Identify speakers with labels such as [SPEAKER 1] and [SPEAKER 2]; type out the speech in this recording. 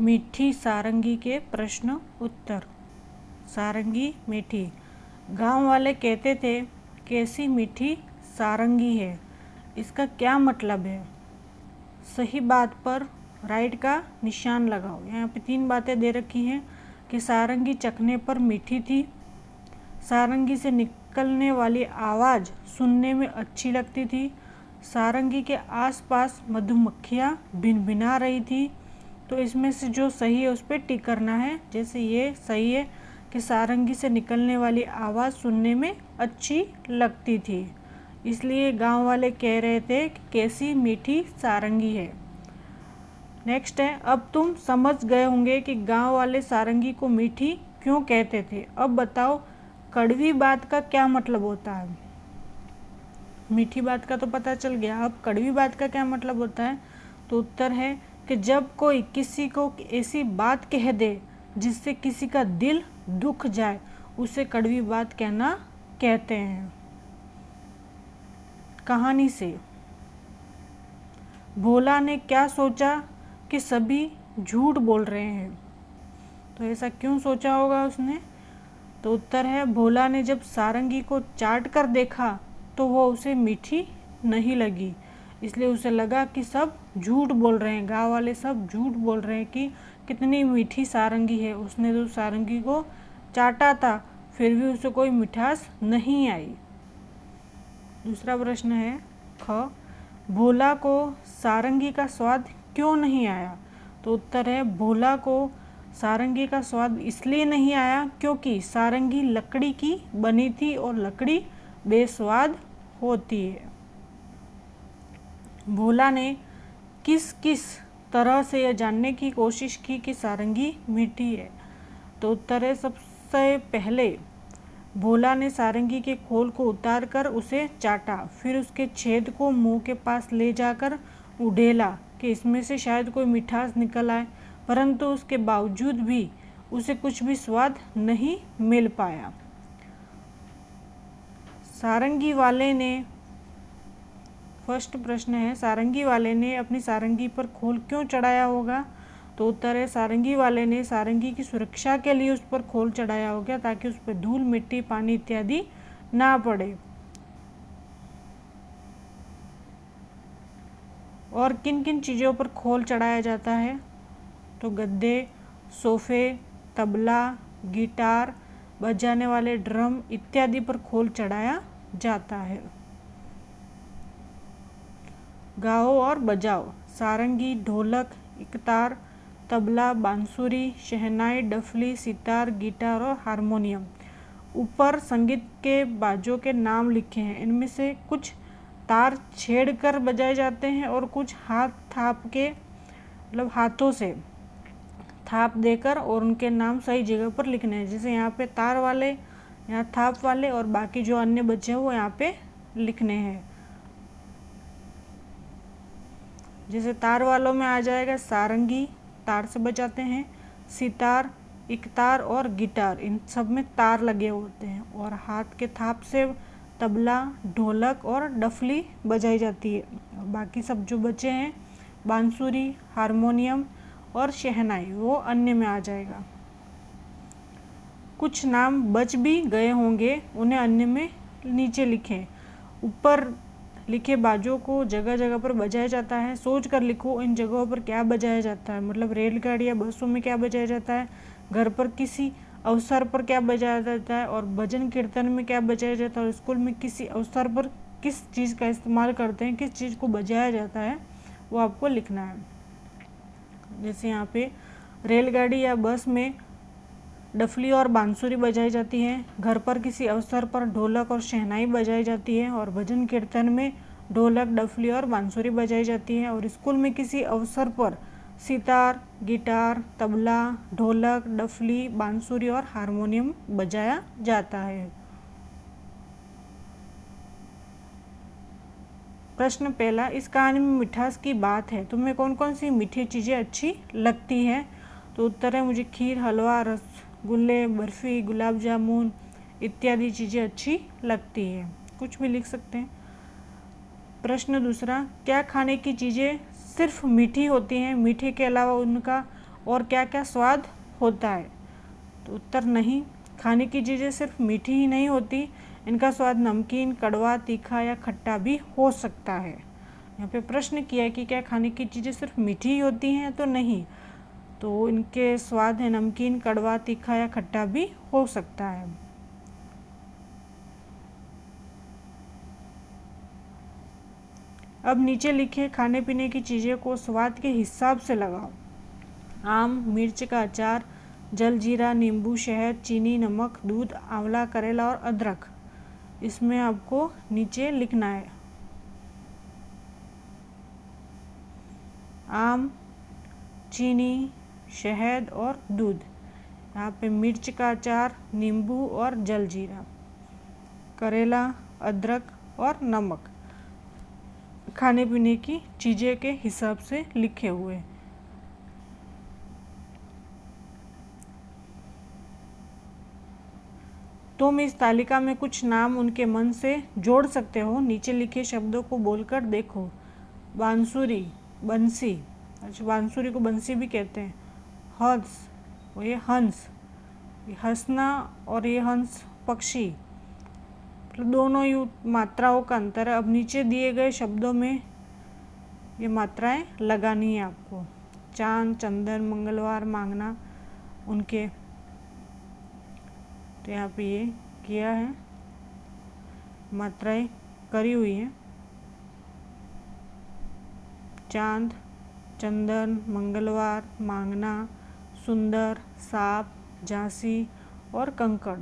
[SPEAKER 1] मीठी सारंगी के प्रश्न उत्तर। सारंगी मीठी। गांव वाले कहते थे कैसी मीठी सारंगी है, इसका क्या मतलब है? सही बात पर राइट का निशान लगाओ। यहाँ पे 3 बातें दे रखी हैं कि सारंगी चखने पर मीठी थी, सारंगी से निकलने वाली आवाज़ सुनने में अच्छी लगती थी, सारंगी के आसपास मधुमक्खियाँ भिनभिना रही थी। तो इसमें से जो सही है उस पर टिक करना है। जैसे ये सही है कि सारंगी से निकलने वाली आवाज़ सुनने में अच्छी लगती थी, इसलिए गांव वाले कह रहे थे कि कैसी मीठी सारंगी है। नेक्स्ट है, अब तुम समझ गए होंगे कि गांव वाले सारंगी को मीठी क्यों कहते थे। अब बताओ कड़वी बात का क्या मतलब होता है। मीठी बात का तो पता चल गया, अब कड़वी बात का क्या मतलब होता है। तो उत्तर है कि जब कोई किसी को ऐसी बात कह दे जिससे किसी का दिल दुख जाए, उसे कड़वी बात कहना कहते हैं। कहानी से, भोला ने क्या सोचा कि सभी झूठ बोल रहे हैं। तो ऐसा क्यों सोचा होगा उसने। तो उत्तर है, भोला ने जब सारंगी को चाट कर देखा तो वो उसे मीठी नहीं लगी, इसलिए उसे लगा कि सब झूठ बोल रहे हैं, गाँव वाले सब झूठ बोल रहे हैं कि कितनी मीठी सारंगी है। उसने तो सारंगी को चाटा था, फिर भी उसे कोई मिठास नहीं आई। दूसरा प्रश्न है, ख, भोला को सारंगी का स्वाद क्यों नहीं आया। तो उत्तर है, भोला को सारंगी का स्वाद इसलिए नहीं आया क्योंकि सारंगी लकड़ी की बनी थी और लकड़ी बेस्वाद होती है। भोला ने किस किस तरह से यह जानने की कोशिश की कि सारंगी मीठी है। तो उत्तर है, सबसे पहले भोला ने सारंगी के खोल को उतार कर उसे चाटा, फिर उसके छेद को मुंह के पास ले जाकर उड़ेला कि इसमें से शायद कोई मिठास निकल आए, परंतु उसके बावजूद भी उसे कुछ भी स्वाद नहीं मिल पाया। सारंगी वाले ने, फर्स्ट प्रश्न है, सारंगी वाले ने अपनी सारंगी पर खोल क्यों चढ़ाया होगा। तो उत्तर है, सारंगी वाले ने सारंगी की सुरक्षा के लिए उस पर खोल चढ़ाया होगा ताकि उस पर धूल, मिट्टी, पानी इत्यादि ना पड़े। और किन किन चीज़ों पर खोल चढ़ाया जाता है। तो गद्दे, सोफे, तबला, गिटार, बजाने वाले ड्रम इत्यादि पर खोल चढ़ाया जाता है। गाओ और बजाओ। सारंगी, ढोलक, इकतार, तबला, बांसुरी, शहनाई, डफली, सितार, गिटार और हारमोनियम। ऊपर संगीत के बाजों के नाम लिखे हैं, इनमें से कुछ तार छेड़कर बजाए जाते हैं और कुछ हाथ थाप के, मतलब हाथों से थाप देकर, और उनके नाम सही जगह पर लिखने हैं। जैसे यहाँ पे तार वाले, यहाँ थाप वाले, और बाकी जो अन्य बचे हैं वो यहाँ पे लिखने हैं। जैसे तार वालों में आ जाएगा सारंगी, तार से बजाते हैं, सितार, इकतार और गिटार, इन सब में तार लगे होते हैं, और हाथ के थाप से तबला, ढोलक और डफली बजाई जाती है। बाकी सब जो बचे हैं, बांसुरी, हारमोनियम और शहनाई, वो अन्य में आ जाएगा। कुछ नाम बच भी गए होंगे, उन्हें अन्य में नीचे लिखें। ऊपर लिखे बाजों को जगह जगह पर बजाया जाता है। सोच कर लिखो इन जगहों पर क्या बजाया जाता है, मतलब रेलगाड़ी या बसों में क्या बजाया जाता है, घर पर किसी अवसर पर क्या बजाया जाता है, और भजन कीर्तन में क्या बजाया जाता है, और स्कूल में किसी अवसर पर किस चीज़ का इस्तेमाल करते हैं, किस चीज़ को बजाया जाता है, वो आपको लिखना है। जैसे यहाँ पे रेलगाड़ी या बस में डफली और बांसुरी बजाई जाती है, घर पर किसी अवसर पर ढोलक और शहनाई बजाई जाती है, और भजन कीर्तन में ढोलक, डफली और बांसुरी बजाई जाती है, और स्कूल में किसी अवसर पर सितार, गिटार, तबला, ढोलक, डफली, बांसुरी और हारमोनियम बजाया जाता है। प्रश्न पहला, इस कहानी में मिठास की बात है, तुम्हें कौन कौन सी मीठी चीज़ें अच्छी लगती हैं। तो उत्तर है, मुझे खीर, हलवा, रसगुल्ले, बर्फ़ी, गुलाब जामुन इत्यादि चीज़ें अच्छी लगती हैं। कुछ भी लिख सकते हैं। प्रश्न दूसरा, क्या खाने की चीज़ें सिर्फ मीठी होती हैं, मीठे के अलावा उनका और क्या क्या स्वाद होता है? तो उत्तर नहीं। खाने की चीज़ें सिर्फ मीठी ही नहीं होती, इनका स्वाद नमकीन, कड़वा, तीखा या खट्टा भी हो सकता है। यहाँ पे प्रश्न किया है कि क्या खाने की चीज़ें सिर्फ मीठी ही होती हैं? तो नहीं, तो इनके स्वाद है नमकीन, कड़वा, तीखा या खट्टा भी हो सकता है। अब नीचे लिखे खाने पीने की चीज़ें को स्वाद के हिसाब से लगाओ। आम, मिर्च का अचार, जलजीरा, नींबू, शहद, चीनी, नमक, दूध, आंवला, करेला और अदरक। इसमें आपको नीचे लिखना है। आम, चीनी, शहद और दूध। यहाँ पे मिर्च का अचार, नींबू और जलजीरा, करेला, अदरक और नमक खाने पीने की चीज़ें के हिसाब से लिखे हुए। तुम इस तालिका में कुछ नाम उनके मन से जोड़ सकते हो। नीचे लिखे शब्दों को बोलकर देखो। बांसुरी, बंसी, अच्छा बांसुरी को बंसी भी कहते हैं। हंस, और ये हंस, ये हंसना और ये हंस पक्षी, मतलब दोनों ही मात्राओं का अंतर है। अब नीचे दिए गए शब्दों में ये मात्राएं लगानी है आपको। चांद, चंदन, मंगलवार, मांगना, उनके, तो यहाँ पे ये किया है, मात्राएं करी हुई हैं। चांद, चंदन, मंगलवार, मांगना, सुंदर, सांप, झांसी और कंकड़।